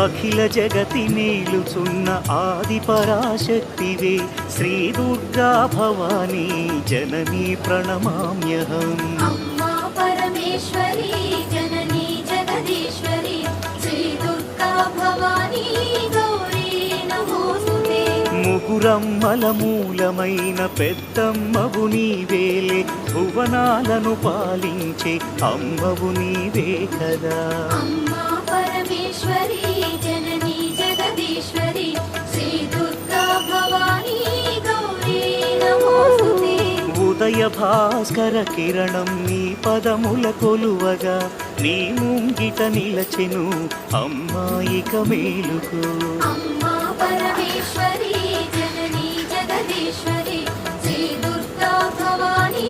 అఖిల జగతి మేలుచున్న ఆది పరాశక్తివే శ్రీ దుర్గా భవానీ జననీ ప్రణమామ్యహం. అమ్మా పరమేశ్వరి జననీ జగదీశ్వరి శ్రీ దుర్గా భవానీ గౌరీ నమోస్తుతే. ముగురమ్మల మూలమైన పెద్దమ్మవు నీవేలే భువనాలను పాలించే అమ్మవు నీవే కదా. అమ్మా పరమేశ్వరి జననీ జగదీశ్వరి శ్రీ దుర్గా భవానీ గౌరీ నమోస్తుతే. ఉదయ భాస్కర కిరణం నీ పదముల కొలువగా నీ ముంగిట నిలచెను అమ్మాయిక మేలుకు. అమ్మా పరమేశ్వరి